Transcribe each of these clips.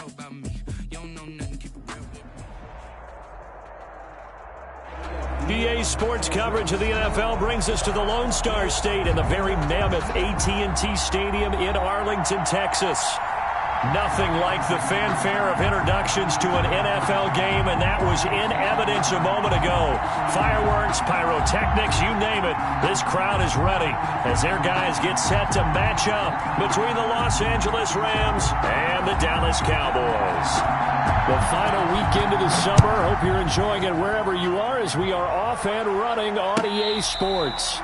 about me. You don't know nothing, keep it real with me. EA Sports coverage of the NFL brings us to the Lone Star State and the very mammoth AT&T Stadium in Arlington, Texas. Nothing like the fanfare of introductions to an NFL game, and that was in evidence a moment ago. Fireworks, pyrotechnics, you name it. This crowd is ready as their guys get set to match up between the Los Angeles Rams and the Dallas Cowboys. The final weekend of the summer. Hope you're enjoying it wherever you are as we are off and running on EA Sports.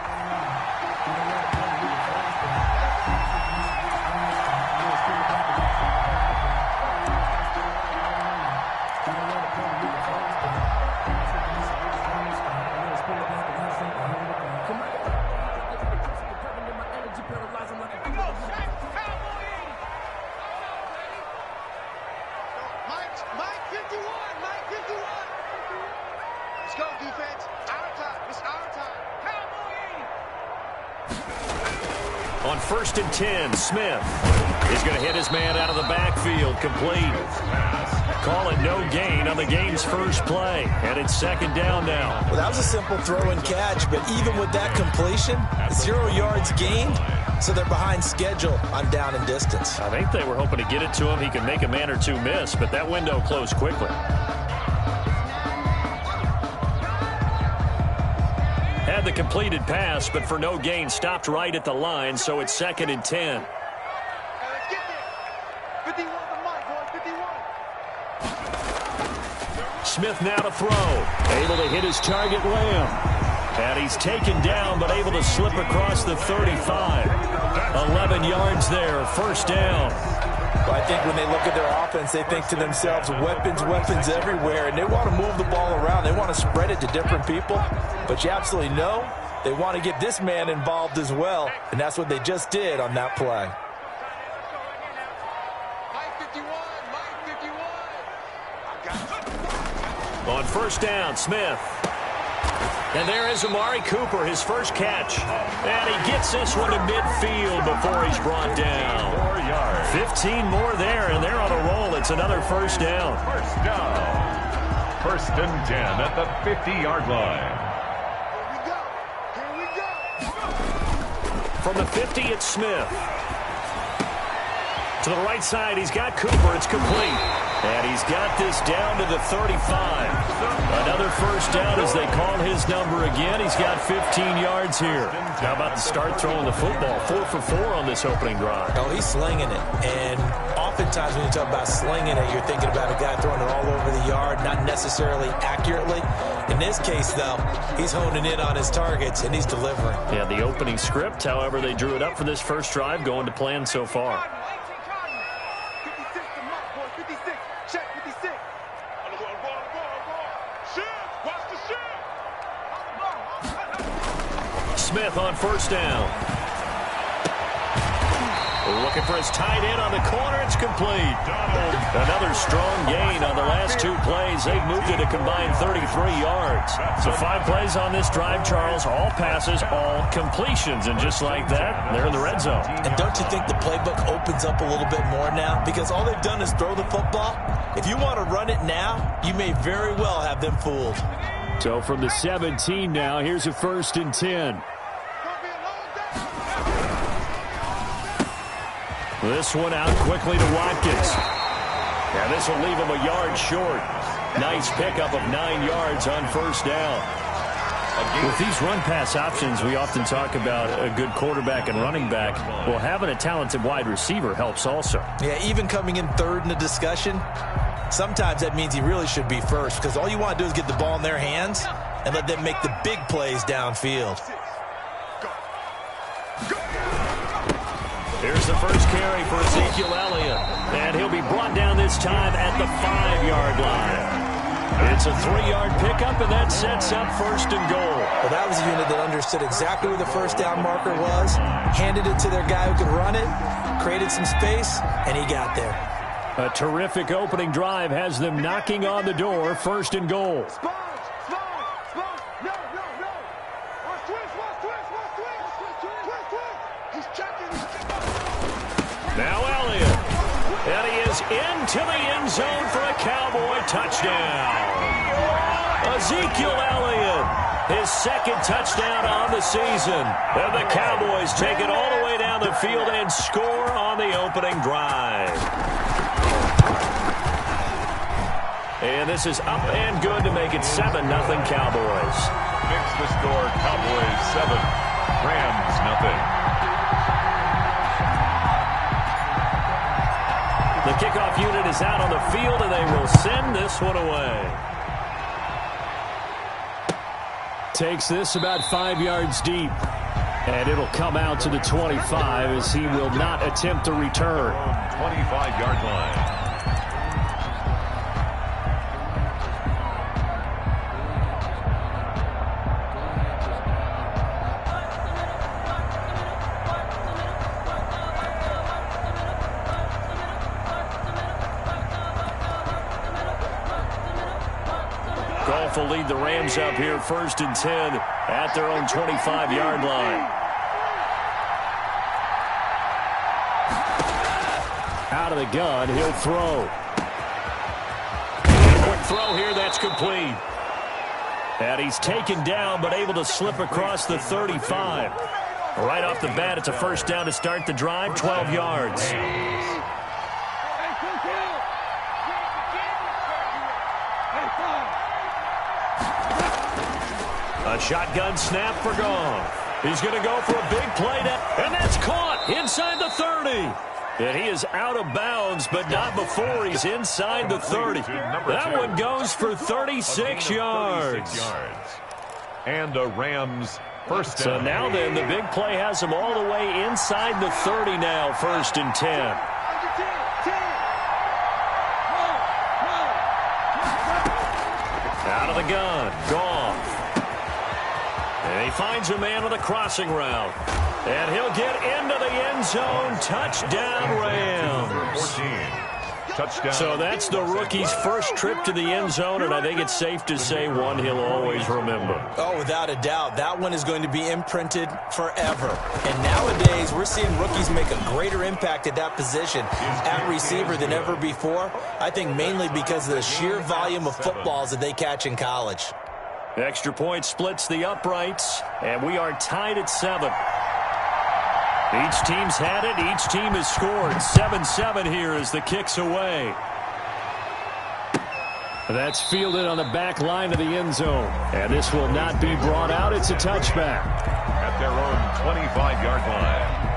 On 1st and 10, Smith is going to hit his man out of the backfield, complete. Call it no gain on the game's first play, and it's 2nd down now. Well, that was a simple throw and catch, but even with that completion, 0 yards gained, so they're behind schedule on down and distance. I think they were hoping to get it to him. He could make a man or two miss, but that window closed quickly. Had the completed pass, but for no gain, stopped right at the line, so it's 2nd and 10. Smith now to throw. Able to hit his target, Lamb. And he's taken down, but able to slip across the 35. 11 yards there, 1st down. Well, I think when they look at their offense, they think to themselves, weapons everywhere, and they want to move the ball around. They want to spread it to different people, but you absolutely know they want to get this man involved as well, and that's what they just did on that play. On 1st down, Smith. And there is Amari Cooper, his first catch. And he gets this one to midfield before he's brought down. 4 yards. 15 more there, and they're on a roll. It's another 1st down. 1st down. 1st and 10 at the 50-yard line. Here we go. From the 50, it's Smith. To the right side, he's got Cooper. It's complete. And he's got this down to the 35. Another 1st down as they call his number again. He's got 15 yards here. How about the start throwing the football? 4 for 4 on this opening drive. Oh, he's slinging it. And oftentimes when you talk about slinging it, you're thinking about a guy throwing it all over the yard, not necessarily accurately. In this case, though, he's honing in on his targets, and he's delivering. Yeah, the opening script, however, they drew it up for this first drive, going to plan so far. Smith on 1st down. Looking for his tight end on the corner. It's complete. Another strong gain on the last 2 plays. They've moved it a combined 33 yards. So 5 plays on this drive, Charles. All passes, all completions. And just like that, they're in the red zone. And don't you think the playbook opens up a little bit more now? Because all they've done is throw the football. If you want to run it now, you may very well have them fooled. So from the 17 now, here's a 1st and 10. This one out quickly to Watkins. Yeah, this will leave him a yard short. Nice pickup of 9 yards on 1st down. With these run-pass options, we often talk about a good quarterback and running back. Well, having a talented wide receiver helps also. Yeah, even coming in 3rd in the discussion, sometimes that means he really should be 1st, because all you want to do is get the ball in their hands and let them make the big plays downfield. Here's the first carry for Ezekiel Elliott. And he'll be brought down this time at the 5-yard line. It's a 3-yard pickup, and that sets up 1st and goal. Well, that was a unit that understood exactly where the 1st down marker was, handed it to their guy who could run it, created some space, and he got there. A terrific opening drive has them knocking on the door, 1st and goal. Now Elliott. And he is into to the end zone for a Cowboy touchdown. Ezekiel Elliott, his second touchdown on the season. And the Cowboys take it all the way down the field and score on the opening drive. And this is up and good to make it 7-0 Cowboys. Fix the score. Cowboys 7, Rams nothing. The kickoff unit is out on the field, and they will send this one away. Takes this about 5 yards deep. And it'll come out to the 25 as he will not attempt to return. 25-yard line. Goff will lead the Rams up here 1st and 10 at their own 25-yard line. Out of the gun, he'll throw. Quick throw here, that's complete. And he's taken down but able to slip across the 35. Right off the bat, it's a first down to start the drive, 12 yards. A shotgun snap for Goff. He's going to go for a big play now, and that's caught inside the 30. And he is out of bounds, but not before he's inside the 30. That one goes for 36 yards. And the Rams first down. So now then, the big play has him all the way inside the 30 now, 1st and 10. Out of the gun, Goff. And he finds a man with a crossing route. And he'll get into the end zone. Touchdown, Rams. 14. Touchdown. So that's the rookie's first trip to the end zone, and I think it's safe to say one he'll always remember. Oh, without a doubt. That one is going to be imprinted forever. And nowadays, we're seeing rookies make a greater impact at that position at receiver than ever before. I think mainly because of the sheer volume of footballs that they catch in college. Extra point splits the uprights, and we are tied at 7. Each team's had it. Each team has scored. 7-7 here as the kick's away. That's fielded on the back line of the end zone. And this will not be brought out. It's a touchback. At their own 25-yard line.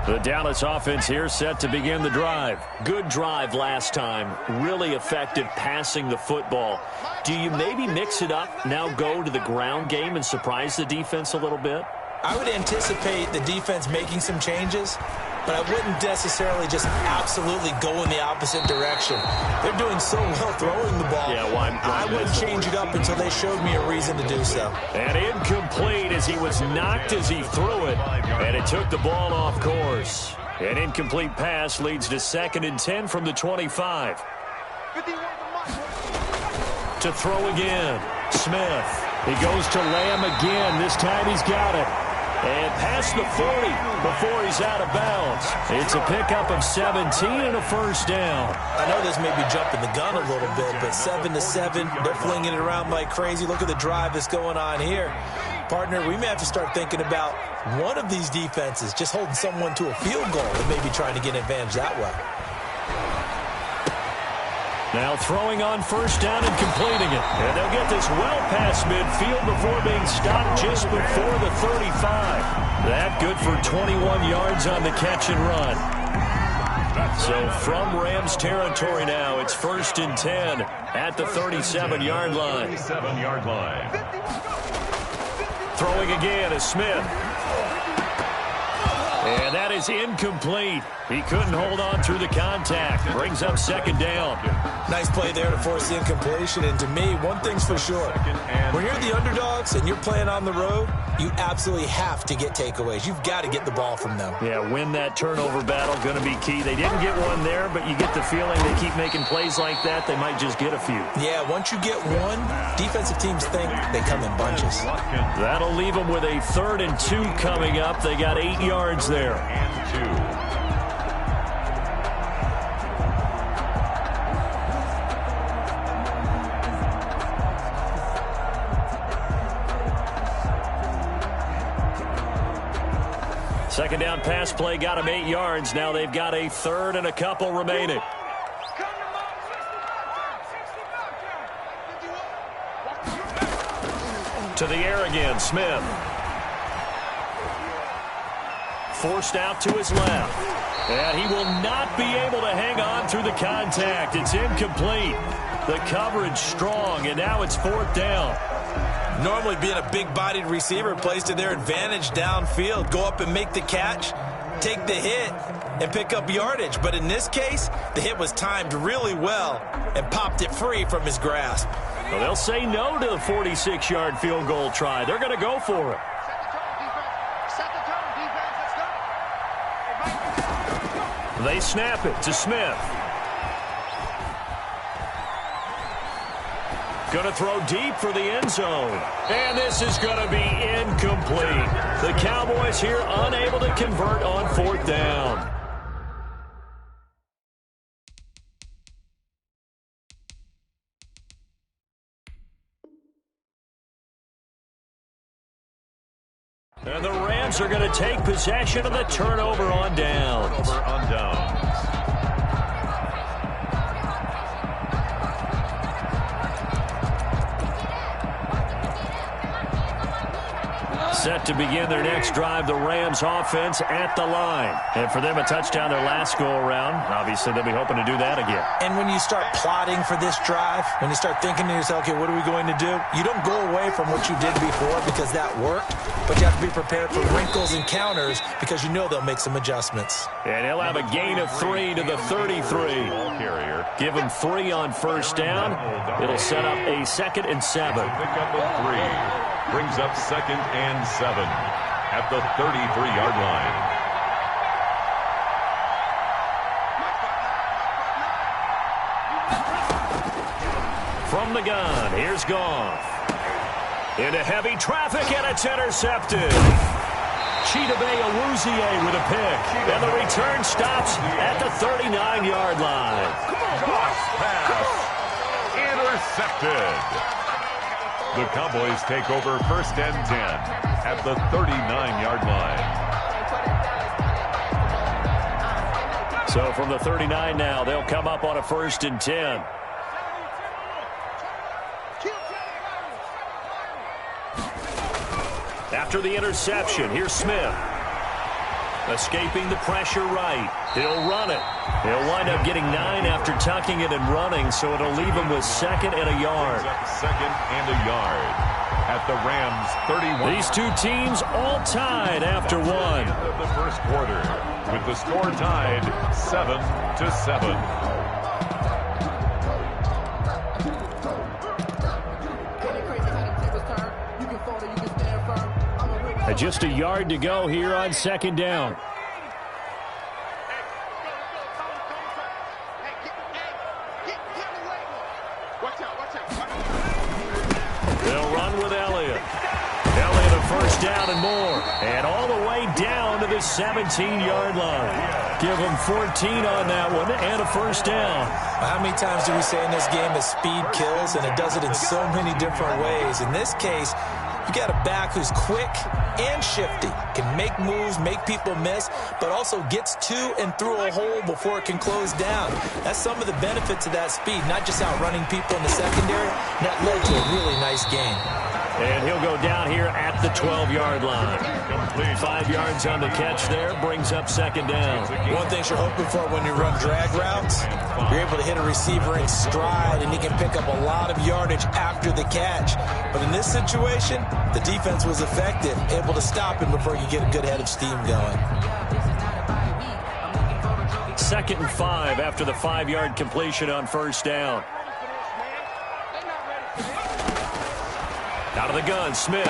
The Dallas offense here set to begin the drive. Good drive last time. Really effective passing the football. Do you maybe mix it up, now go to the ground game and surprise the defense a little bit? I would anticipate the defense making some changes, but I wouldn't necessarily just absolutely go in the opposite direction. They're doing so well throwing the ball. Yeah, well, I wouldn't change it up until they showed me a reason to do so. And incomplete as he was knocked as he threw it, and it took the ball off course. An incomplete pass leads to 2nd and 10 from the 25. To throw again, Smith. He goes to Lamb again. This time he's got it. And past the 40 before he's out of bounds. It's a pickup of 17 and a first down. I know this may be jumping the gun a little bit, but 7-7, they're flinging it around like crazy. Look at the drive that's going on here. Partner, we may have to start thinking about one of these defenses just holding someone to a field goal and maybe trying to get an advantage that way. Now throwing on first down and completing it. And they'll get this well past midfield before being stopped just before the 35. That good for 21 yards on the catch and run. So from Rams territory now, it's 1st and 10 at the 37-yard line. 37-yard line. Throwing again is Smith. And that is incomplete. He couldn't hold on through the contact. Brings up second down. Nice play there to force the incompletion. And to me, one thing's for sure. When you're the underdogs and you're playing on the road, you absolutely have to get takeaways. You've got to get the ball from them. Yeah, win that turnover battle, going to be key. They didn't get one there, but you get the feeling they keep making plays like that, they might just get a few. Yeah, once you get one, defensive teams think they come in bunches. That'll leave them with a 3rd and 2 coming up. They got 8 yards there. And 2. Second down pass play got them 8 yards. Now they've got a 3rd and a couple remaining. To the air again, Smith. Forced out to his left. And he will not be able to hang on through the contact. It's incomplete. The coverage strong, and now it's 4th down. Normally being a big-bodied receiver plays to their advantage downfield. Go up and make the catch, take the hit, and pick up yardage. But in this case, the hit was timed really well and popped it free from his grasp. Well, they'll say no to the 46-yard field goal try. They're going to go for it. They snap it to Smith. Going to throw deep for the end zone. And this is going to be incomplete. The Cowboys here unable to convert on 4th down. And the Rams are going to take possession of the turnover on downs. Set to begin their next drive, the Rams offense at the line. And for them, a touchdown their last go-around. Obviously, they'll be hoping to do that again. And when you start plotting for this drive, when you start thinking to yourself, okay, what are we going to do? You don't go away from what you did before because that worked, but you have to be prepared for wrinkles and counters because you know they'll make some adjustments. And he'll have a gain of 3 to the 33. Give him 3 on 1st down. It'll set up a 2nd and 7. Pickup of 3. Brings up 2nd and 7 at the 33-yard line. From the gun, here's Goff. Into heavy traffic, and it's intercepted. Chidobe Awuzie with a pick. And the return stops at the 39-yard line. Goff's pass intercepted. The Cowboys take over 1st and 10 at the 39-yard line. So from the 39 now, they'll come up on a 1st and 10. After the interception, here's Smith. Escaping the pressure right. He'll run it. He'll wind up getting 9 after tucking it and running, so it'll leave him with 2nd and a yard. 2nd and a yard at the Rams 31. These two teams all tied after 1. Of the first quarter, with the score tied 7-7. Just a yard to go here on 2nd down. They'll run with Elliott. Elliott a 1st down and more. And all the way down to the 17-yard line. Give them 14 on that one and a 1st down. How many times do we say in this game that speed kills, and it does it in so many different ways? In this case, you got a back who's quick and shifty, can make moves, make people miss, but also gets to and through a hole before it can close down. That's some of the benefits of that speed, not just outrunning people in the secondary. That led to a really nice game. And he'll go down here at the 12-yard line. 5 yards on the catch there, brings up second down. One thing you're hoping for when you run drag routes, you're able to hit a receiver in stride, and he can pick up a lot of yardage after the catch. But in this situation, the defense was effective, able to stop him before you get a good head of steam going. 2nd and 5 after the 5-yard completion on first down. Out of the gun, Smith.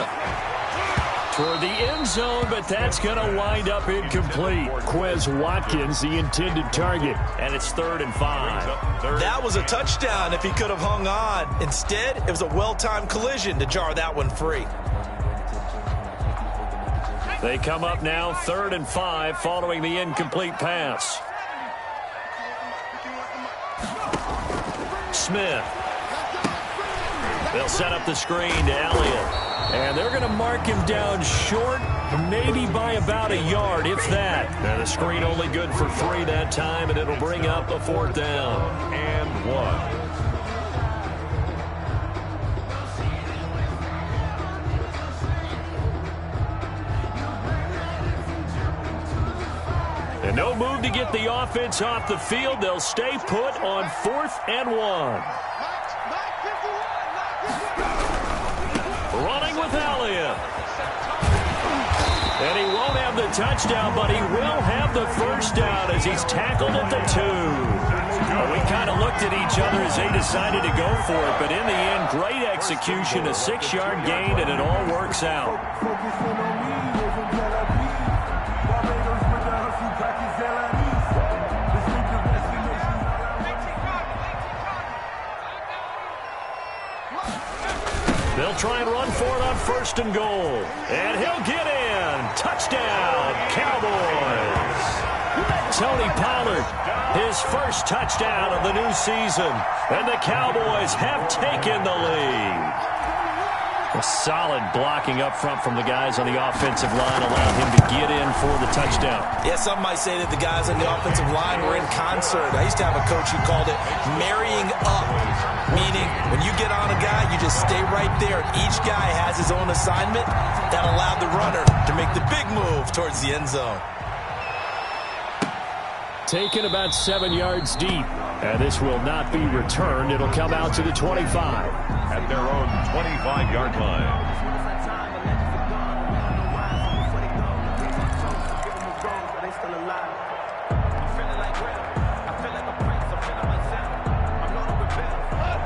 Toward the end zone, but that's going to wind up incomplete. Quez Watkins, the intended target. And it's 3rd and 5. That was a touchdown if he could have hung on. Instead, it was a well-timed collision to jar that one free. They come up now 3rd and 5 following the incomplete pass. Smith. They'll set up the screen to Elliott. And they're going to mark him down short, maybe by about a yard, if that. And the screen only good for 3 that time, and it'll bring up a 4th down. And 1. And no move to get the offense off the field. They'll stay put on 4th and 1. Running with Elliott. And he won't have the touchdown, but he will have the first down as he's tackled at the 2. Well, we kind of looked at each other as they decided to go for it, but in the end, great execution, a 6-yard gain, and it all works out. They'll try and run for it on 1st and goal. And he'll get in. Touchdown, Cowboys. Tony Pollard, his first touchdown of the new season. And the Cowboys have taken the lead. A solid blocking up front from the guys on the offensive line allowed him to get in for the touchdown. Yeah, some might say that the guys on the offensive line were in concert. I used to have a coach who called it marrying up, meaning when you get on a guy, you just stay right there. Each guy has his own assignment that allowed the runner to make the big move towards the end zone. Taken about 7 yards deep. And this will not be returned. It'll come out to the 25. At their own 25-yard line.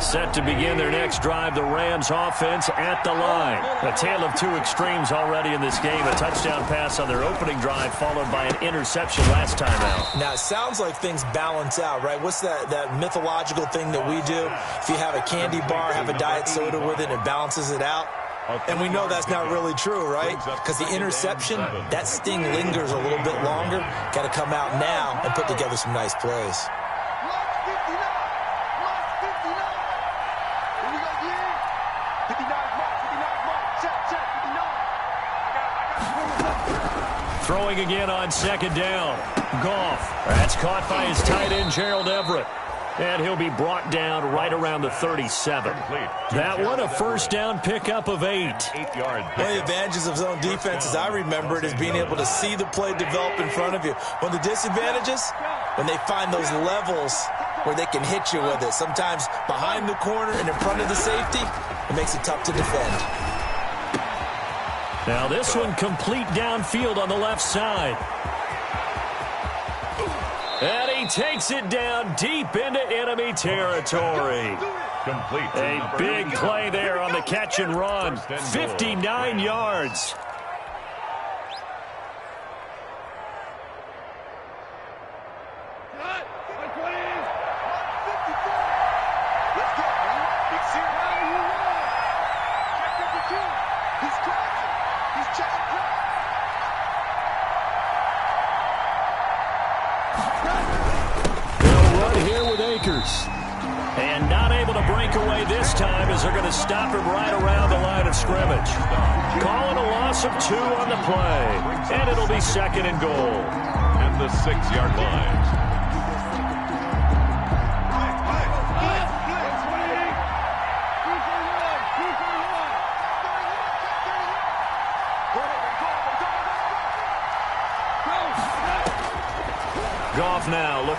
Set to begin their next drive, the Rams offense at the line. A tale of 2 extremes already in this game. A touchdown pass on their opening drive followed by an interception last time out. Now, it sounds like things balance out, right? What's that mythological thing that we do? If you have a candy bar, have a diet soda with it, it balances it out. And we know that's not really true, right? Because the interception, that sting lingers a little bit longer. Got to come out now and put together some nice plays. Throwing again on 2nd down. Goff. That's caught by his tight end, Gerald Everett. And he'll be brought down right around the 37. That one, a first down pickup of 8. 8 yards. One of the advantages of zone defense, as I remember it, is being able to see the play develop in front of you. One of the disadvantages, when they find those levels where they can hit you with it, sometimes behind the corner and in front of the safety, it makes it tough to defend. Now this one complete downfield on the left side. And he takes it down deep into enemy territory. Complete. A big play there on the catch and run. 59 yards. And not able to break away this time as they're going to stop him right around the line of scrimmage. Calling a loss of 2 on the play. And it'll be 2nd and goal. At the 6-yard line.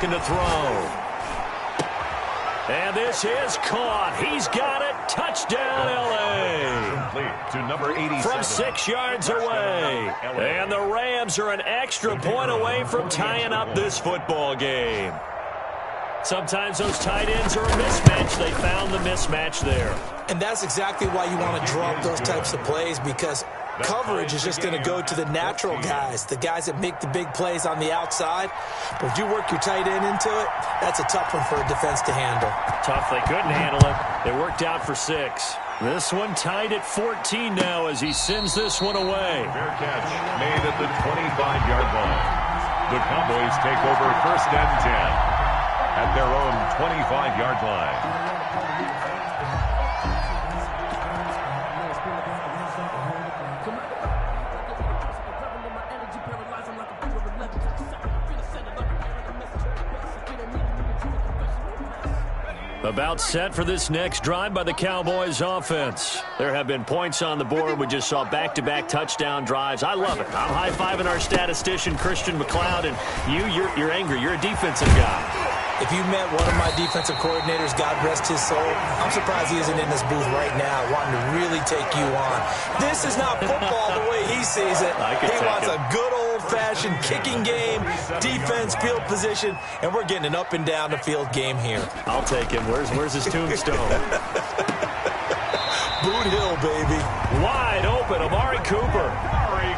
looking to throw. And this is caught. He's got it. Touchdown, L.A. Complete to number 87. From 6 yards away. And the Rams are an extra point away from tying up this football game. Sometimes those tight ends are a mismatch. They found the mismatch there. And that's exactly why you want to draw up those types of plays, because coverage is just going to go to the natural guys, the guys that make the big plays on the outside. But if you work your tight end into it, that's a tough one for a defense to handle. Tough. They couldn't handle it. They worked out for 6. This one tied at 14 now as he sends this one away. Fair catch made at the 25-yard line. The Cowboys take over 1st and 10 at their own 25-yard line. About set for this next drive by the Cowboys offense. There have been points on the board. We just saw back-to-back touchdown drives. I love it. I'm high-fiving our statistician, Christian McLeod, and you're angry. You're a defensive guy. If you met one of my defensive coordinators, God rest his soul, I'm surprised he isn't in this booth right now wanting to really take you on. This is not football the way he sees it. He wants a good old-fashioned kicking game, defense, field position, and we're getting an up-and-down-the-field game here. I'll take him. Where's his tombstone? Boot Hill, baby. Wide open, Amari Cooper.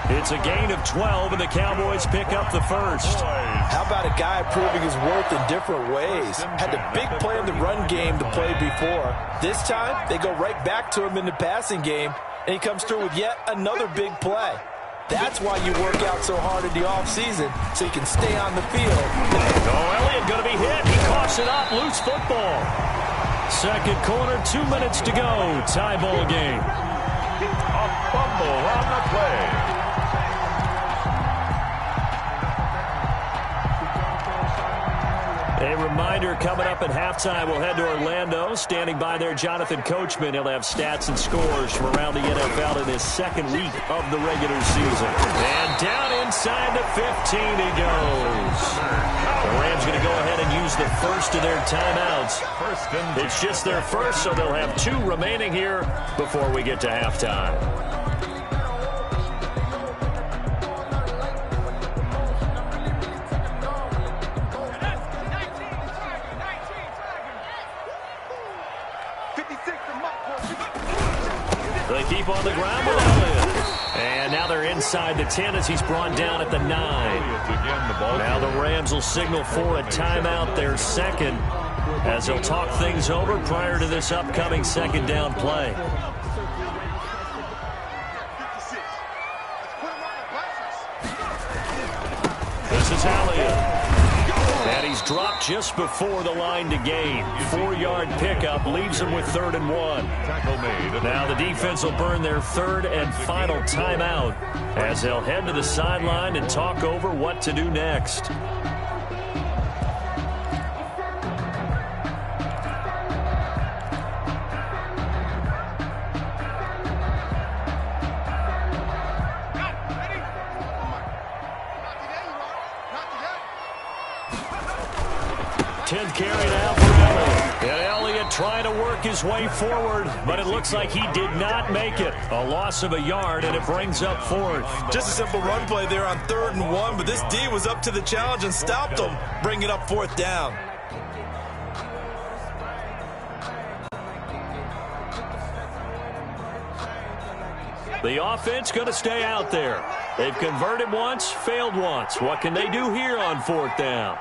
It's a gain of 12, and the Cowboys pick up the first. How about a guy proving his worth in different ways? Had the big play in the run game to play before. This time, they go right back to him in the passing game, and he comes through with yet another big play. That's why you work out so hard in the offseason, so you can stay on the field. Oh, Elliott going to be hit. He coughs it up. Loose football. Second quarter, 2 minutes to go. Tie ball game. A fumble on the play. A reminder coming up at halftime, we'll head to Orlando. Standing by there, Jonathan Coachman. He'll have stats and scores from around the NFL in his second week of the regular season. And down inside the 15 he goes. The Rams going to go ahead and use the first of their timeouts. It's just their first, so they'll have 2 remaining here before we get to halftime. They keep on the ground with Elliott. And now they're inside the 10 as he's brought down at the 9. Now the Rams will signal for a timeout, their second, as they'll talk things over prior to this upcoming second down play. This is Elliott. And he's dropped just before the line to gain. 4-yard pickup leaves him with 3rd and 1. Now the defense will burn their 3rd and final timeout as they'll head to the sideline and talk over what to do next. Carry now for Elliott. And Elliott trying to work his way forward, but it looks like he did not make it. A loss of a yard, and it brings up 4th. Just a simple run play there on 3rd and 1, but this D was up to the challenge and stopped him, bringing up 4th down. The offense going to stay out there. They've converted once, failed once. What can they do here on 4th down?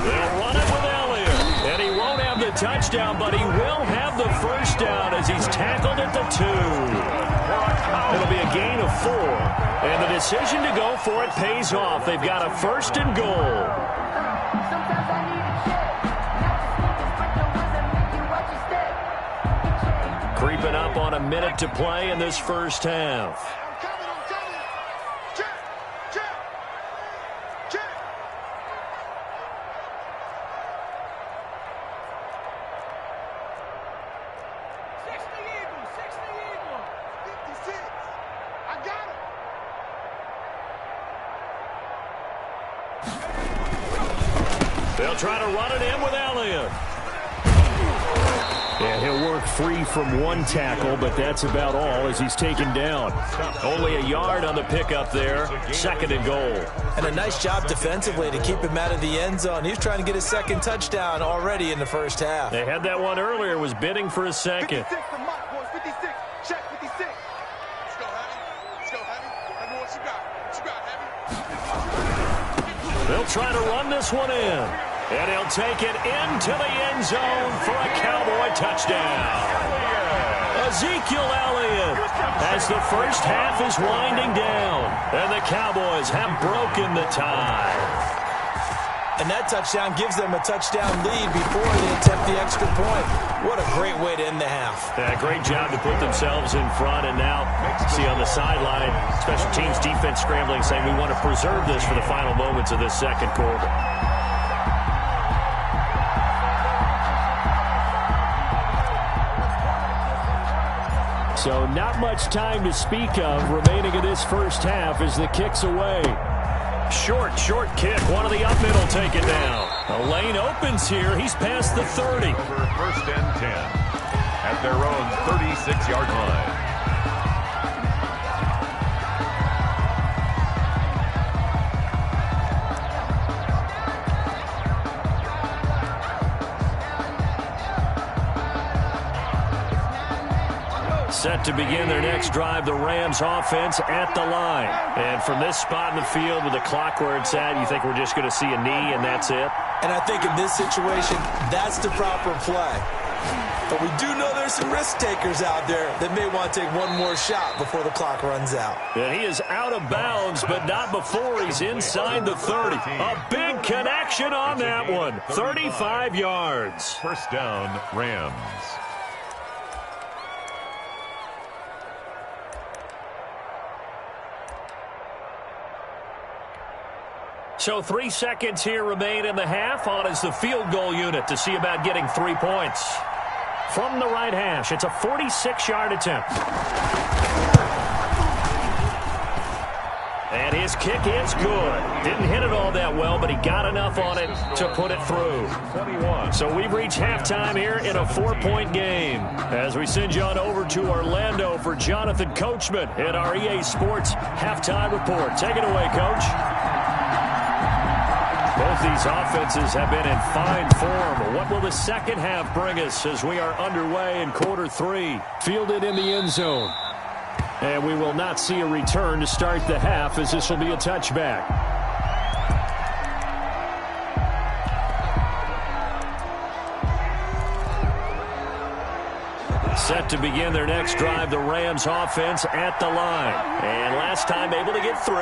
They'll run it with Elliott, and he won't have the touchdown, but he will have the first down as he's tackled at the 2. It'll be a gain of 4, and the decision to go for it pays off. They've got a 1st and goal. Creeping up on a minute to play in this first half. They'll try to run it in with Elliott. And he'll work free from one tackle, but that's about all as he's taken down. Only a yard on the pickup there. 2nd and goal. And a nice job defensively to keep him out of the end zone. He was trying to get his 2nd touchdown already in the first half. They had that one earlier, was bidding for his 2nd. 56 to Mike, boys. 56. Check 56. Let's go, Heavy. Let's go, Heavy. Let me know what you got. What you got, Heavy? They'll try to run this one in. And he'll take it into the end zone for a Cowboy touchdown. Ezekiel Elliott as the first half is winding down. And the Cowboys have broken the tie. And that touchdown gives them a touchdown lead before they attempt the extra point. What a great way to end the half. Yeah, great job to put themselves in front. And now, see on the sideline, special teams defense scrambling, saying we want to preserve this for the final moments of this 2nd quarter. So not much time to speak of remaining in this first half as the kick's away. Short kick. One of the up middle take it down. A lane opens here. He's past the 30. Over 1st and 10 at their own 36-yard line. Set to begin their next drive, the Rams offense at the line. And from this spot in the field with the clock where it's at, you think we're just going to see a knee and that's it? And I think in this situation, that's the proper play. But we do know there's some risk takers out there that may want to take one more shot before the clock runs out. And he is out of bounds, but not before he's inside the 30. A big connection on that one. 35 yards. 1st down, Rams. So 3 seconds here remain in the half. On is the field goal unit to see about getting 3 points. From the right hash, it's a 46-yard attempt. And his kick is good. Didn't hit it all that well, but he got enough on it to put it through. 21. So we've reached halftime here in a 4-point game. As we send you on over to Orlando for Jonathan Coachman at our EA Sports Halftime Report. Take it away, Coach. Both these offenses have been in fine form. What will the 2nd half bring us as we are underway in quarter 3? Fielded in the end zone. And we will not see a return to start the half as this will be a touchback. Set to begin their next drive, the Rams offense at the line. And last time able to get 3.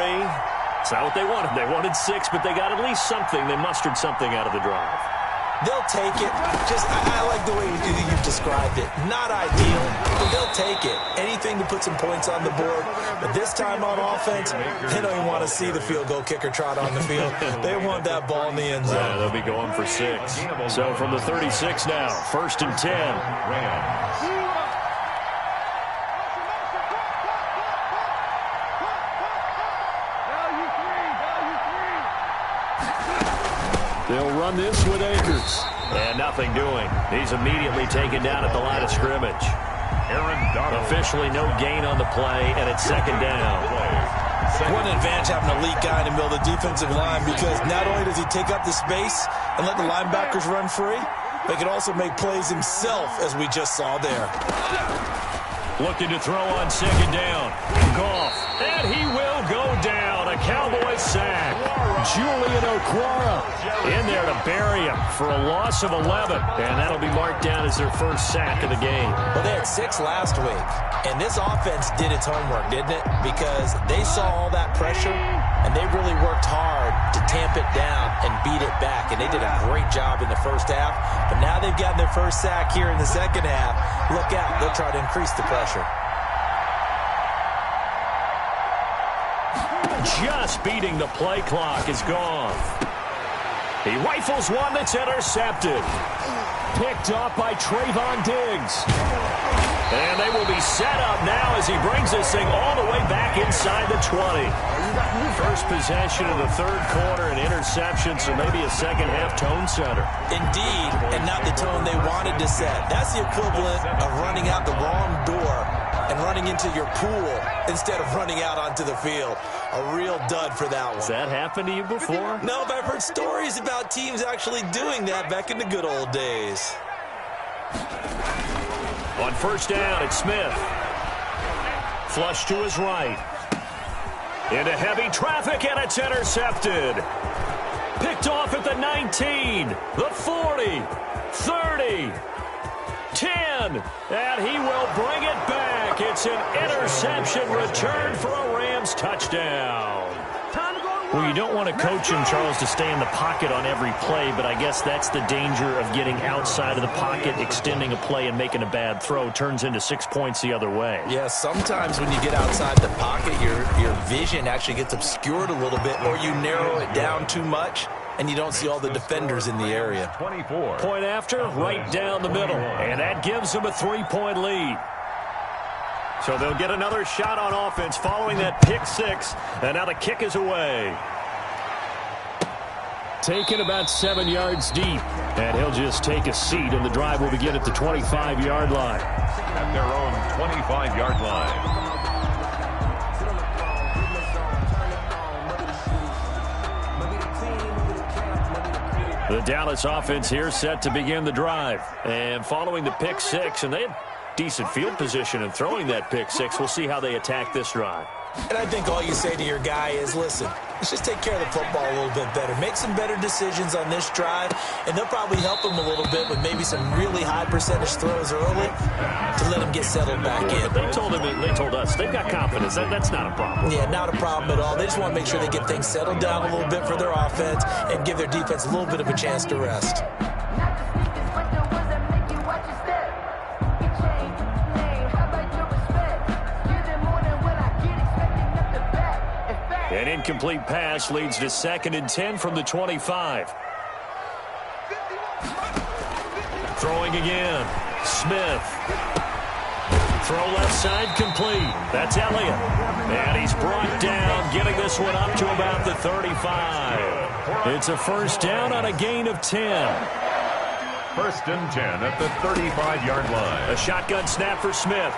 It's not what they wanted. They wanted 6, but they got at least something. They mustered something out of the drive. They'll take it. I like the way you've described it. Not ideal, but they'll take it. Anything to put some points on the board. But this time on offense, they don't even want to see the field goal kicker trot on the field. They want that ball in the end zone. Yeah, they'll be going for 6. So from the 36 now, 1st and 10. Rams. They'll run this with Akers. And nothing doing. He's immediately taken down at the line of scrimmage. Officially no gain on the play, and it's 2nd down. What an advantage having an elite guy in the middle of the defensive line, because not only does he take up the space and let the linebackers run free, but he can also make plays himself, as we just saw there. Looking to throw on 2nd down. Goff. And he will go down. A Cowboys sack. Julian Okwara In there to bury him for a loss of 11. And that'll be marked down as their first sack of the game. Well, they had 6 last week, and this offense did its homework, didn't it? Because they saw all that pressure, and they really worked hard to tamp it down and beat it back. And they did a great job in the first half. But now they've gotten their first sack here in the second half. Look out. They'll try to increase the pressure. Just beating the play clock is gone. He rifles one that's intercepted. picked off by Trayvon Diggs. And they will be set up now as he brings this thing all the way back inside the 20. First possession of the third quarter, an interception, so maybe a second-half tone setter. Indeed, and not the tone they wanted to set. That's the equivalent of running out the wrong door and running into your pool instead of running out onto the field. A real dud for that one. Has that happened to you before? No, but I've heard stories about teams actually doing that back in the good old days. On first down, it's Smith. Flush to his right. Into heavy traffic, and it's intercepted. Picked off at the 19, the 40, 30, 10, and he will bring it back. It's an interception return for a Rams touchdown. Well, you don't want to coach him, Charles, to stay in the pocket on every play, but I guess that's the danger of getting outside of the pocket, extending a play and making a bad throw. Turns into 6 points the other way. Yeah, sometimes when you get outside the pocket, your vision actually gets obscured a little bit, or you narrow it down too much, and you don't see all the defenders in the area. 24. Point after, right down the middle, and that gives them a 3-point lead. So they'll get another shot on offense following that pick six, and now the kick is away. Taken about 7 yards deep, and he'll just take a seat, and the drive will begin at the 25-yard line. At their own 25-yard line. The Dallas offense here set to begin the drive. And following the pick six, and they had decent field position and throwing that pick six. We'll see how they attack this drive. And I think all you say to your guy is, listen, let's just take care of the football a little bit better. Make some better decisions on this drive, and they'll probably help him a little bit with maybe some really high percentage throws early to let him get settled back in. They told us they've got confidence. That's not a problem. Yeah, not a problem at all. They just want to make sure they get things settled down a little bit for their offense and give their defense a little bit of a chance to rest. An incomplete pass leads to 2nd and 10 from the 25. Throwing again. Smith. Throw left side complete. That's Elliott. And he's brought down, getting this one up to about the 35. It's a first down on a gain of 10. 1st and 10 at the 35-yard line. A shotgun snap for Smith.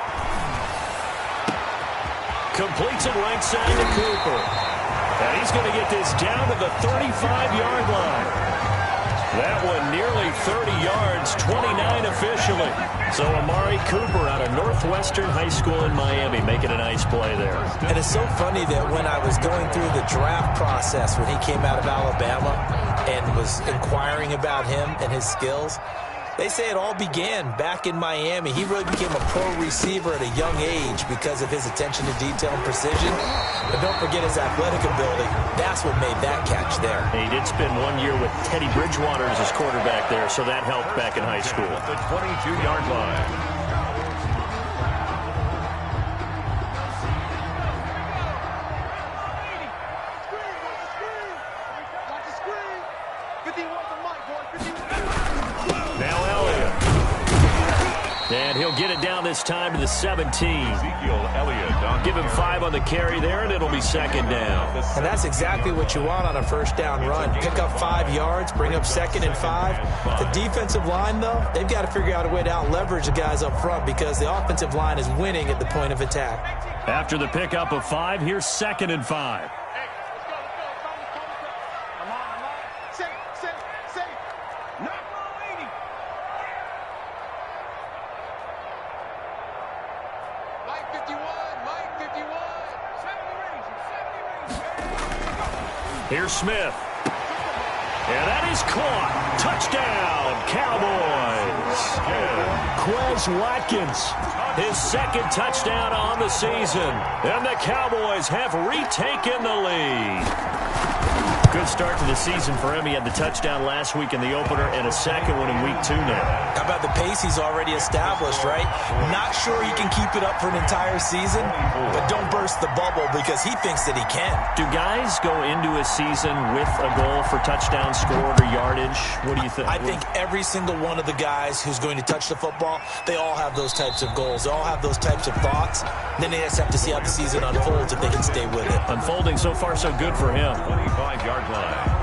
Completes it right side to Cooper. And he's going to get this down to the 35-yard line. That one nearly 30 yards, 29 officially. So Amari Cooper out of Northwestern High School in Miami making a nice play there. And it's so funny that when I was going through the draft process when he came out of Alabama and was inquiring about him and his skills, they say it all began back in Miami. He really became a pro receiver at a young age because of his attention to detail and precision. But don't forget his athletic ability. That's what made that catch there. He did spend 1 year with Teddy Bridgewater as his quarterback there, so that helped back in high school. At the 22-yard line. And he'll get it down this time to the 17. Ezekiel Elliott. Give him 5 on the carry there, and it'll be 2nd down. And that's exactly what you want on a first down run. Pick up 5 yards, bring up 2nd and 5. The defensive line, though, they've got to figure out a way to out-leverage the guys up front because the offensive line is winning at the point of attack. After the pickup of 5, here's 2nd and 5. Here's Smith. And that is caught. Touchdown, Cowboys. Quez Watkins, his 2nd touchdown on the season. And the Cowboys have retaken the lead. Good start to the season for him. He had the touchdown last week in the opener and a second one in week 2 now. How about the pace he's already established, right? Not sure he can keep it up for an entire season, but don't burst the bubble because he thinks that he can. Do guys go into a season with a goal for touchdown scored or yardage? What do you think? I think every single one of the guys who's going to touch the football, they all have those types of goals. They all have those types of thoughts. Then they just have to see how the season unfolds if they can stay with it. Unfolding so far so good for him. 25-yard line.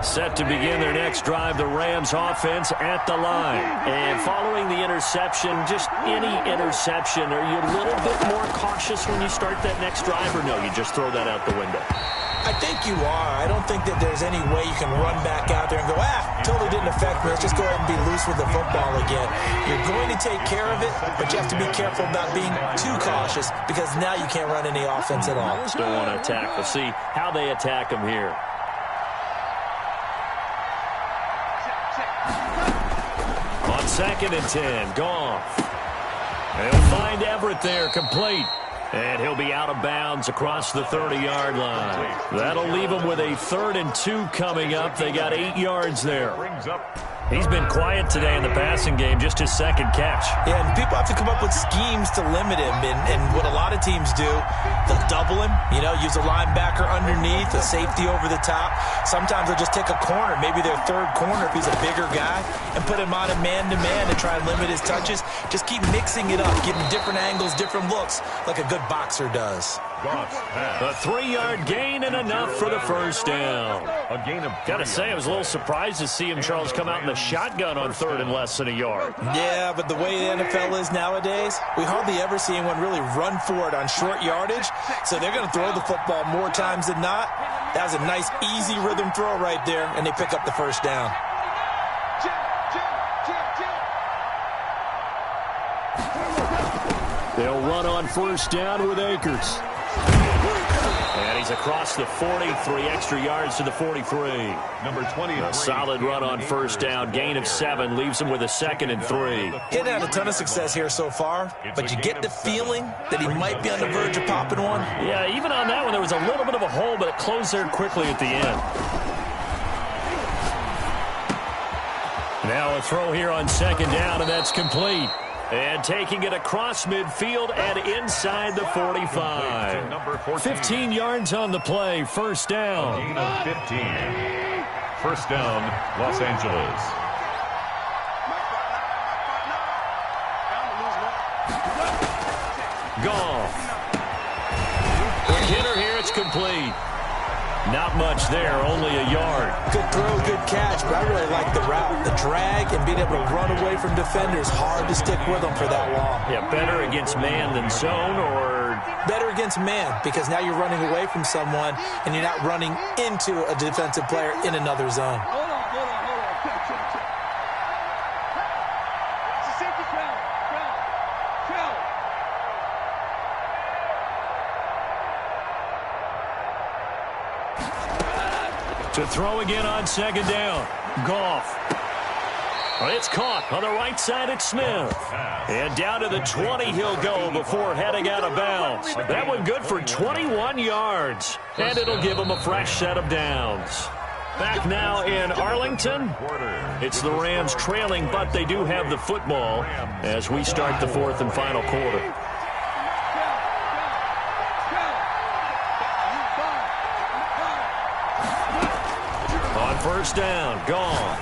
Set to begin their next drive, the Rams offense at the line. And following the interception, just any interception, are you a little bit more cautious when you start that next drive, or no, you just throw that out the window? I think you are. I don't think that there's any way you can run back out there and go, totally didn't affect me. Let's just go ahead and be loose with the football again. You're going to take care of it, but you have to be careful about being too cautious because now you can't run any offense at all. Still want to attack. We'll see how they attack them here. On 2nd and 10, Goff. He'll find Everett there, complete. And he'll be out of bounds across the 30-yard line. That'll leave him with a 3rd and 2 coming up. They got 8 yards there. He's been quiet today in the passing game, just his 2nd catch. Yeah, and people have to come up with schemes to limit him. And what a lot of teams do, they'll double him, use a linebacker underneath, a safety over the top. Sometimes they'll just take a corner, maybe their 3rd corner if he's a bigger guy, and put him on a man-to-man to try and limit his touches. Just keep mixing it up, giving different angles, different looks, like a good boxer does. A 3-yard gain and enough for the first down. A gain of Gotta say, I was a little surprised to see him, Charles, come out in the shotgun on 3rd and less than a yard. Yeah, but the way the NFL is nowadays, we hardly ever see anyone really run for it on short yardage. So they're going to throw the football more times than not. That was a nice, easy rhythm throw right there, and they pick up the first down. They'll run on first down with Akers. And he's across the 40, 3 extra yards to the 43. number 20. A solid run on first down, gain of 7, leaves him with a 2nd and 3. He hasn't had a ton of success here so far, but you get the feeling that he might be on the verge of popping one. Yeah, even on that one, there was a little bit of a hole, but it closed there quickly at the end. Now a throw here on 2nd down, and that's complete. And taking it across midfield and inside the 45. 15 yards on the play, first down. Gain of 15. First down, Los Angeles. Goff. Quick hitter here, it's complete. Not much there, only a yard. Good throw, good catch, but I really like the route. The drag and being able to run away from defenders, hard to stick with them for that long. Yeah, better against man than zone, or? Better against man, because now you're running away from someone and you're not running into a defensive player in another zone. To throw again on 2nd down. Goff. It's caught on the right side at Smith. And down to the 20 he'll go before heading out of bounds. That one good for 21 yards. And it'll give him a fresh set of downs. Back now in Arlington. It's the Rams trailing, but they do have the football as we start the 4th and final quarter. First down, Goff.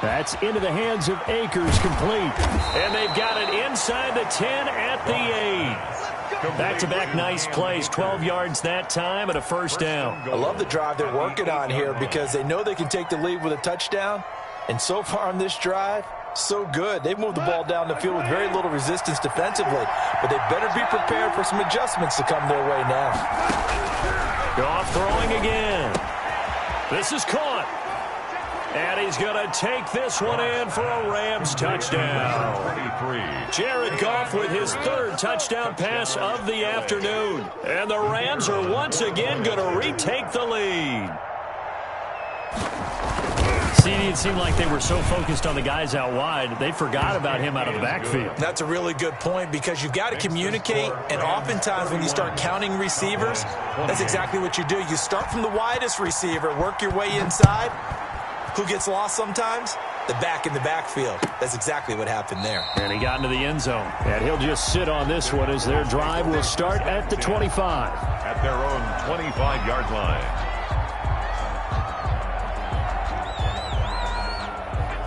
That's into the hands of Akers, complete. And they've got it inside the 10 at the 8. Back-to-back nice plays, 12 yards that time and a first down. I love the drive they're working on here because they know they can take the lead with a touchdown. And so far on this drive, so good. They've moved the ball down the field with very little resistance defensively. But they better be prepared for some adjustments to come their way now. Goff throwing again. This is caught. And he's going to take this one in for a Rams touchdown. Jared Goff with his 3rd touchdown pass of the afternoon. And the Rams are once again going to retake the lead. CD, it seemed like they were so focused on the guys out wide, they forgot about him out of the backfield. That's a really good point because you've got to communicate, and oftentimes when you start counting receivers, that's exactly what you do. You start from the widest receiver, work your way inside. Who gets lost sometimes? The back in the backfield. That's exactly what happened there. And he got into the end zone. And he'll just sit on this one as their drive will start at the 25. At their own 25-yard line.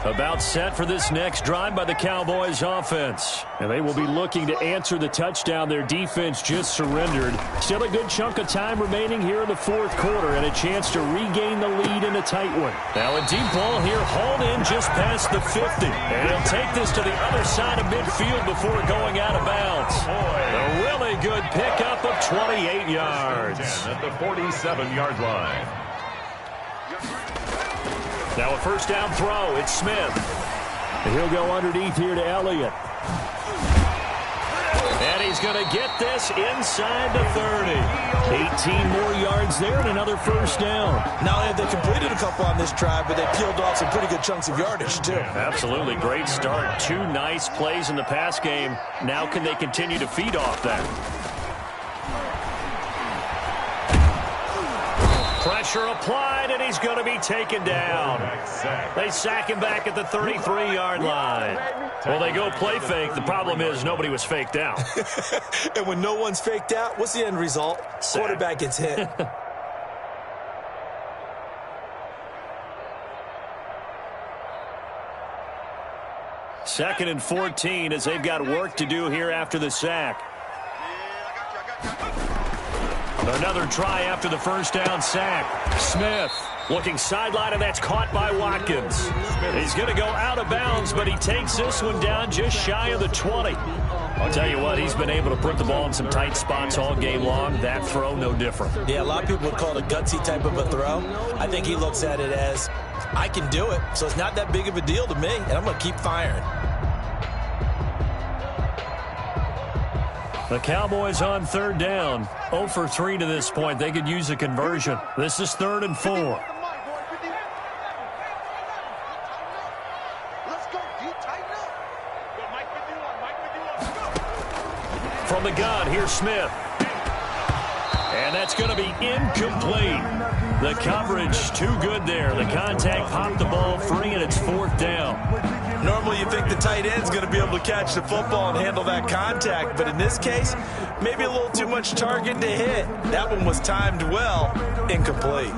About set for this next drive by the Cowboys offense. And they will be looking to answer the touchdown their defense just surrendered. Still a good chunk of time remaining here in the fourth quarter and a chance to regain the lead in a tight one. Now a deep ball here hauled in just past the 50. And he'll take this to the other side of midfield before going out of bounds. A really good pickup of 28 yards. At the 47-yard line. Now a first down throw. It's Smith. And he'll go underneath here to Elliott. And he's going to get this inside the 30. 18 more yards there and another first down. Not only have they completed a couple on this drive, but they peeled off some pretty good chunks of yardage, too. Absolutely. Great start. 2 nice plays in the pass game. Now can they continue to feed off that? Pressure applied, and he's going to be taken down. They sack him back at the 33-yard line. Well, they go play fake. The problem is nobody was faked out. And when no one's faked out, what's the end result? Sack. Quarterback gets hit. Second and 14 as they've got work to do here after the sack. Another try after the first down sack. Smith looking sideline, and that's caught by Watkins. He's going to go out of bounds, but he takes this one down just shy of the 20. I'll tell you what, he's been able to put the ball in some tight spots all game long. That throw, no different. Yeah, a lot of people would call it a gutsy type of a throw. I think he looks at it as, I can do it, so it's not that big of a deal to me, and I'm going to keep firing. The Cowboys on third down. 0 for 3 to this point. They could use a conversion. This is 3rd and 4. From the gun, here's Smith. And that's going to be incomplete. The coverage too good there. The contact popped the ball free, and it's 4th down. Normally you think the tight end's going to be able to catch the football and handle that contact, but in this case, maybe a little too much target to hit. That one was timed well, incomplete.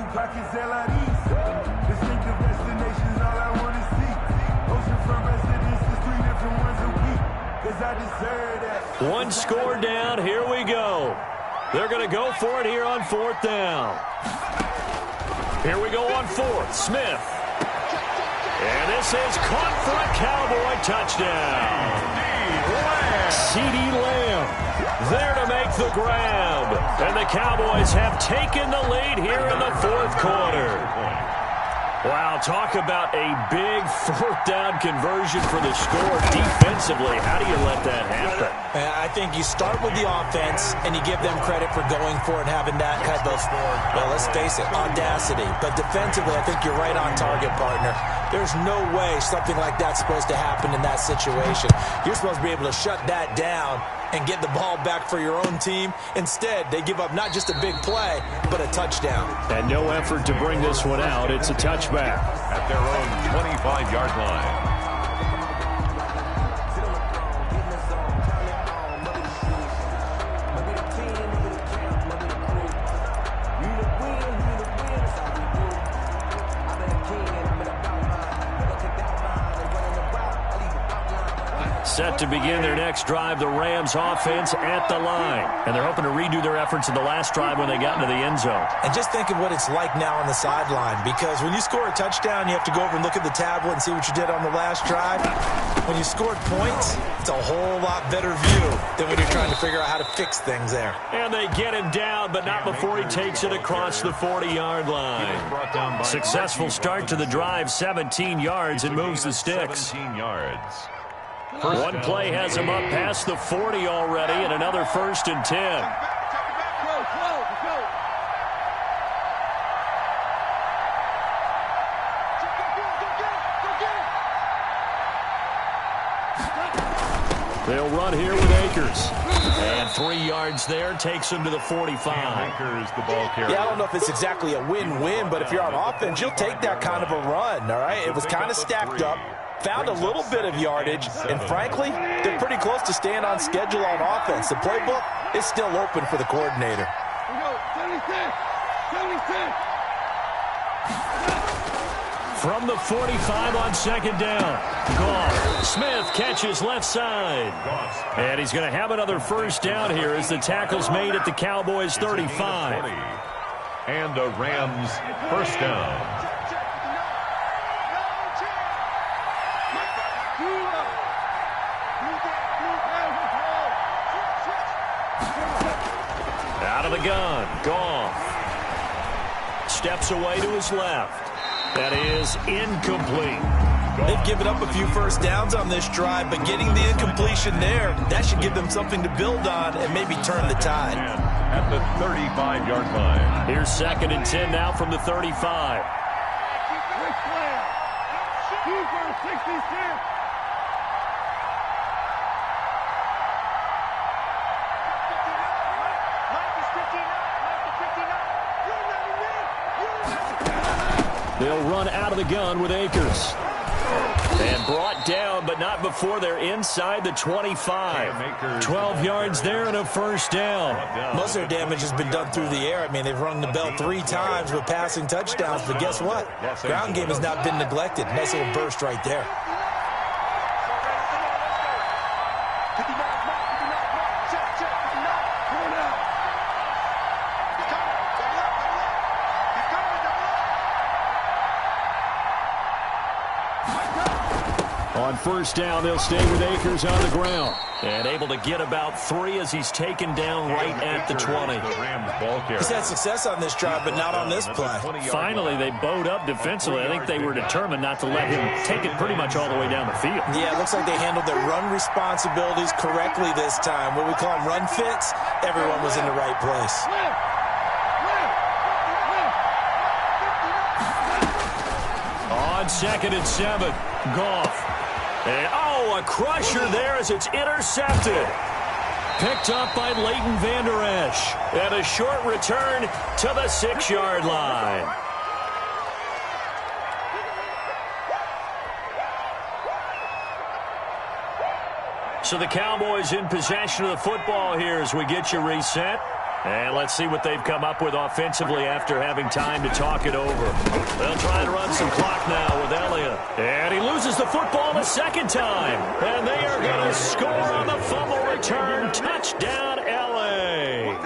One score down, here we go. They're going to go for it here on 4th down. Here we go on 4th, Smith. And this is caught for a Cowboy touchdown. CD Lamb there to make the grab. And the Cowboys have taken the lead here in the 4th quarter. Wow, talk about a big 4th down conversion for the score defensively. How do you let that happen? I think you start with the offense and you give them credit for going for it and having that type of, well, let's face it, audacity. But defensively, I think you're right on target, partner. There's no way something like that's supposed to happen in that situation. You're supposed to be able to shut that down and get the ball back for your own team. Instead, they give up not just a big play, but a touchdown. And no effort to bring this one out. It's a touchback. At their own 25-yard line. Set to begin their next drive, the Rams offense at the line. And they're hoping to redo their efforts in the last drive when they got into the end zone. And just think of what it's like now on the sideline, because when you score a touchdown, you have to go over and look at the tablet and see what you did on the last drive. When you scored points, it's a whole lot better view than when you're trying to figure out how to fix things there. And they get him down, but not before he takes it across the 40-yard line. Successful start to the drive, 17 yards, and moves the sticks. 17 yards. One play has him up past the 40 already, and another 1st and 10. They'll run here with Akers. And 3 yards there takes him to the 45. Akers, the ball carrier. Yeah, I don't know if it's exactly a win-win, but if you're on offense, you'll take that kind of a run, all right? It was kind of stacked up, found a little bit of yardage, and frankly, they're pretty close to staying on schedule on offense. The playbook is still open for the coordinator. From the 45 on second down. Goff. Smith catches left side. And he's going to have another first down here as the tackle's made at the Cowboys' 35. And a Rams first down. Out of the gun. Goff. Steps away to his left. That is incomplete. They've given up a few first downs on this drive, but getting the incompletion there, that should give them something to build on and maybe turn the tide. At the 35-yard line. Here's 2nd and 10 now from the 35. They'll run out of the gun with Akers. And brought down, but not before they're inside the 25. 12 yards there and a first down. Most of their damage has been done through the air. I mean, they've rung the bell 3 times with passing touchdowns, but guess what? Ground game has not been neglected. Nice little burst right there. On first down, they'll stay with Akers on the ground. And able to get about 3 as he's taken down right at the 20. He's had success on this drive, but not on this play. Finally, they bowed up defensively. I think they were determined not to let him take it pretty much all the way down the field. Yeah, it looks like they handled their run responsibilities correctly this time. What we call them run fits, everyone was in the right place. On 2nd and 7, Goff. And, a crusher there as it's intercepted. Picked up by Leighton Vander Esch. And a short return to the 6-yard line. So the Cowboys in possession of the football here as we get you reset. And let's see what they've come up with offensively after having time to talk it over. They'll try to run some clock now with Elliott. And he loses the football the second time. And they are going to score on the fumble return. Touchdown, L.A.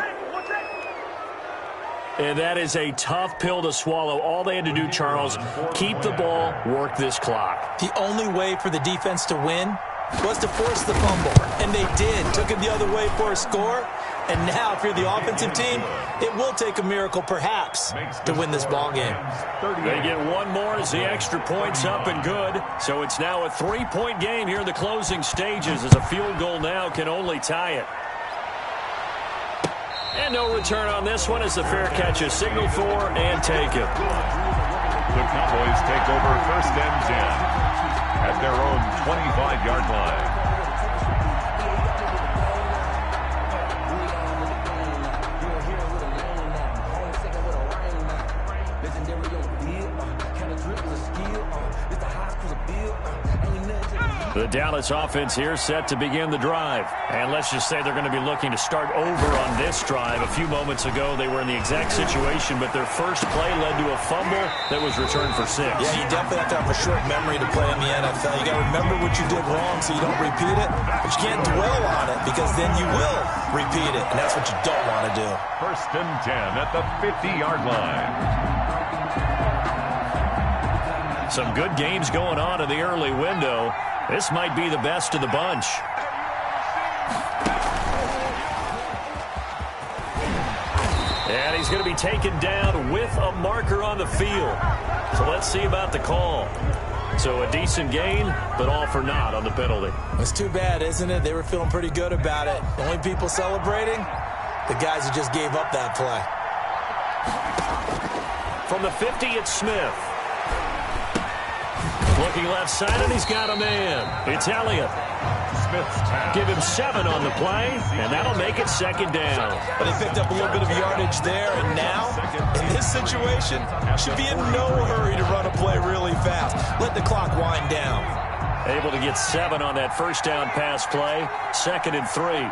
And that is a tough pill to swallow. All they had to do, Charles, keep the ball, work this clock. The only way for the defense to win was to force the fumble. And they did. Took it the other way for a score. And now, if you're the offensive team, it will take a miracle, perhaps, to win this ball game. They get one more as the extra point's up and good. So it's now a 3-point game here in the closing stages as a field goal now can only tie it. And no return on this one as the fair catch is signaled for and taken. The Cowboys take over 1st and 10 at their own 25-yard line. The Dallas offense here set to begin the drive. And let's just say they're going to be looking to start over on this drive. A few moments ago, they were in the exact situation, but their first play led to a fumble that was returned for 6. Yeah, you definitely have to have a short memory to play in the NFL. You got to remember what you did wrong so you don't repeat it, but you can't dwell on it because then you will repeat it, and that's what you don't want to do. 1st and 10 at the 50-yard line. Some good games going on in the early window. This might be the best of the bunch. And he's going to be taken down with a marker on the field. So let's see about the call. So a decent gain, but all for naught on the penalty. It's too bad, isn't it? They were feeling pretty good about it. The only people celebrating, the guys who just gave up that play. From the 50, it's Smith. Looking left side, and he's got a man. It's Elliott. Smith's tap. Give him 7 on the play, and that'll make it second down. But he picked up a little bit of yardage there, and now, in this situation, should be in no hurry to run a play really fast. Let the clock wind down. Able to get 7 on that first down pass play. 2nd and 3.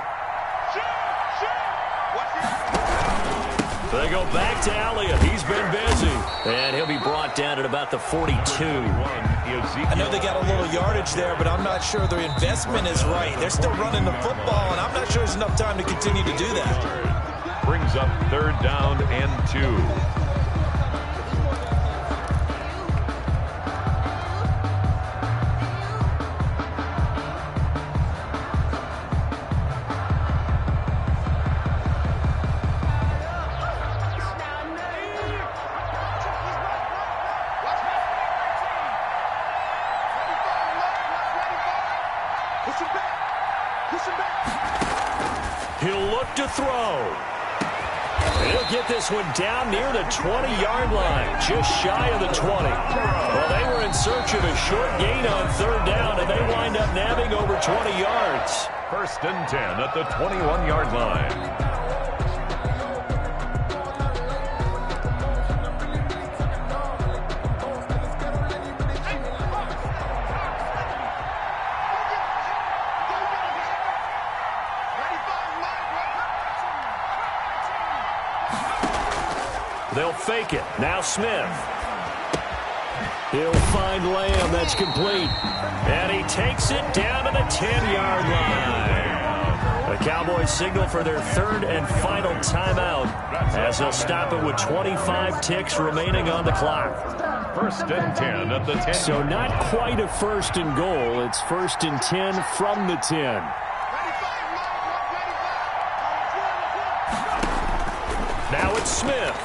They go back to Elliott. He's been busy. And he'll be brought down at about the 42. I know they got a little yardage there, but I'm not sure their investment is right. They're still running the football, and I'm not sure there's enough time to continue to do that. Brings up 3rd down and 2. He'll look to throw. He'll get this one down near the 20-yard line, just shy of the 20. Well, they were in search of a short gain on 3rd down, and they wind up nabbing over 20 yards. 1st and 10 at the 21-yard line. They'll fake it. Now Smith. He'll find Lamb. That's complete. And he takes it down to the 10-yard line. The Cowboys signal for their 3rd and final timeout as they'll stop it with 25 ticks remaining on the clock. 1st and 10 at the 10. So not quite a 1st and goal. It's 1st and 10 from the 10. Now it's Smith.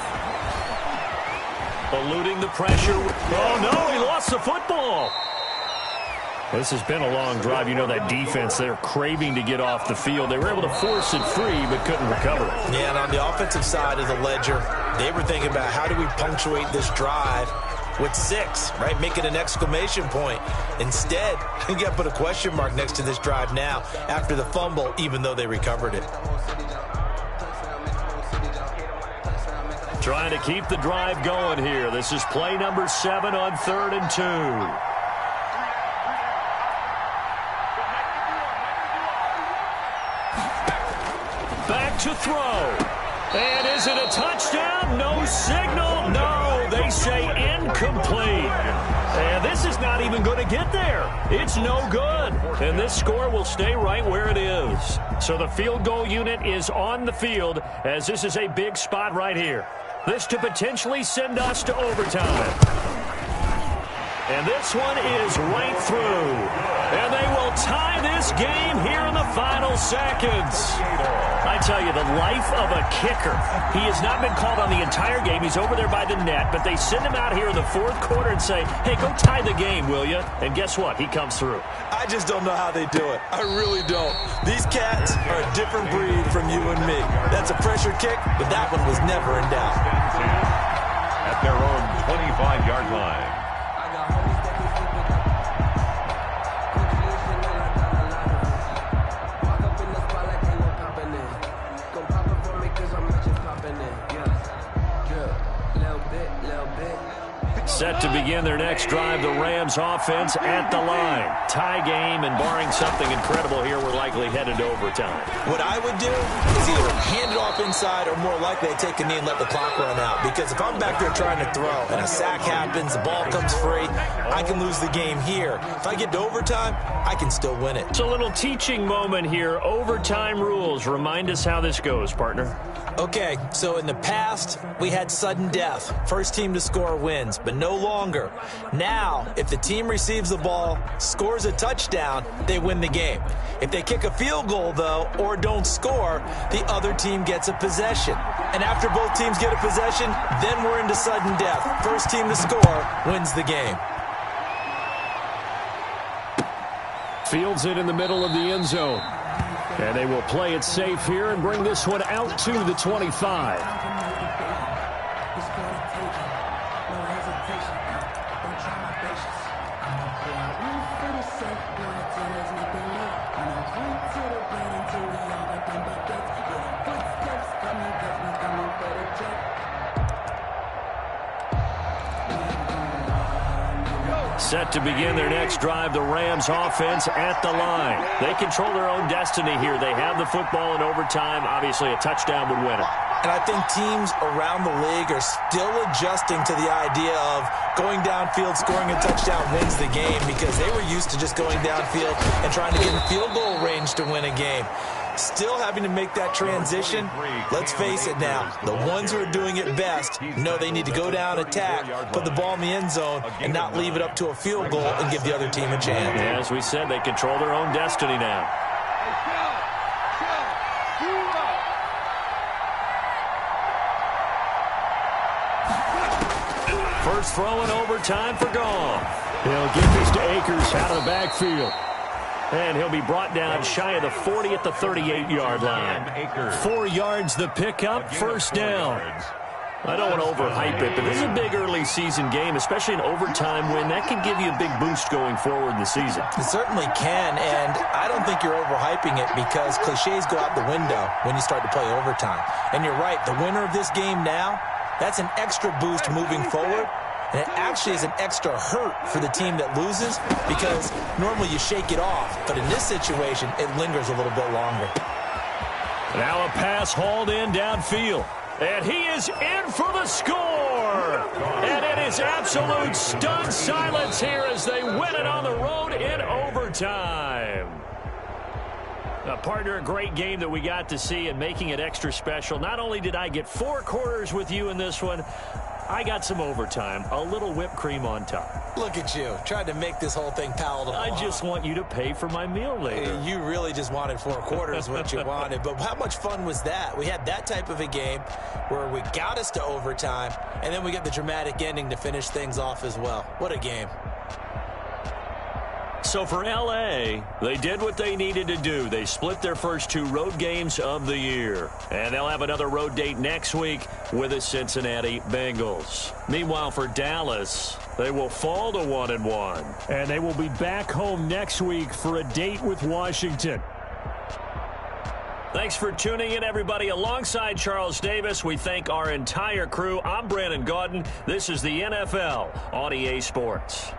Eluding the pressure. Oh, no, he lost the football. This has been a long drive. You know that defense, they're craving to get off the field. They were able to force it free, but couldn't recover it. Yeah, and on the offensive side of the ledger, they were thinking about how do we punctuate this drive with 6, right? Make it an exclamation point. Instead, you got to put a question mark next to this drive now after the fumble, even though they recovered it. Trying to keep the drive going here. This is play number 7 on 3rd and 2. Back to throw. And is it a touchdown? No signal. No, they say incomplete. And this is not even going to get there. It's no good. And this score will stay right where it is. So the field goal unit is on the field as this is a big spot right here. This to potentially send us to overtime. And this one is right through. And they will tie this game here in the final seconds. I tell you, the life of a kicker. He has not been called on the entire game. He's over there by the net. But they send him out here in the 4th quarter and say, hey, go tie the game, will you? And guess what? He comes through. I just don't know how they do it. I really don't. These cats are a different breed from you and me. That's a pressure kick, but that one was never in doubt. At their own 25-yard line. Set to begin their next drive, the Rams offense at the line. Tie game, and barring something incredible here, we're likely headed to overtime. What I would do is either hand it off inside or more likely I'd take a knee and let the clock run out. Because if I'm back there trying to throw and a sack happens, the ball comes free, I can lose the game here. If I get to overtime, I can still win it. It's a little teaching moment here. Overtime rules. Remind us how this goes, partner. Okay, so in the past, we had sudden death. First team to score wins, but no longer. Now, if the team receives the ball, scores a touchdown, they win the game. If they kick a field goal, though, or don't score, the other team gets a possession. And after both teams get a possession, then we're into sudden death. First team to score wins the game. Fields it in the middle of the end zone. And they will play it safe here and bring this one out to the 25. Set to begin their next drive, the Rams offense at the line. They control their own destiny here. They have the football in overtime. Obviously, a touchdown would win it. And I think teams around the league are still adjusting to the idea of going downfield, scoring a touchdown wins the game, because they were used to just going downfield and trying to get in field goal range to win a game. Still having to make that transition. Let's face it now, the ones who are doing it best know they need to go down, attack, put the ball in the end zone, and not leave it up to a field goal and give the other team a chance. Yeah, as we said, they control their own destiny now. First throw in overtime for Goff. He'll get this to Akers out of the backfield. And he'll be brought down shy of the 40 at the 38-yard line. 4 yards the pickup, first down. I don't want to overhype it, but this is a big early season game, especially an overtime win. That can give you a big boost going forward in the season. It certainly can, and I don't think you're overhyping it, because cliches go out the window when you start to play overtime. And you're right, the winner of this game now, that's an extra boost moving forward. And it actually is an extra hurt for the team that loses, because normally you shake it off. But in this situation, it lingers a little bit longer. Now a pass hauled in downfield. And he is in for the score. And it is absolute stunned silence here as they win it on the road in overtime. Partner, a great game that we got to see and making it extra special. Not only did I get 4 quarters with you in this one, I got some overtime, a little whipped cream on top. Look at you, trying to make this whole thing palatable. I just want you to pay for my meal later. You really just wanted 4 quarters, what you wanted. But how much fun was that? We had that type of a game where we got us to overtime, and then we get the dramatic ending to finish things off as well. What a game. So for L.A., they did what they needed to do. They split their first 2 road games of the year. And they'll have another road date next week with the Cincinnati Bengals. Meanwhile, for Dallas, they will fall to 1-1. And they will be back home next week for a date with Washington. Thanks for tuning in, everybody. Alongside Charles Davis, we thank our entire crew. I'm Brandon Gaudin. This is the NFL on EA Sports.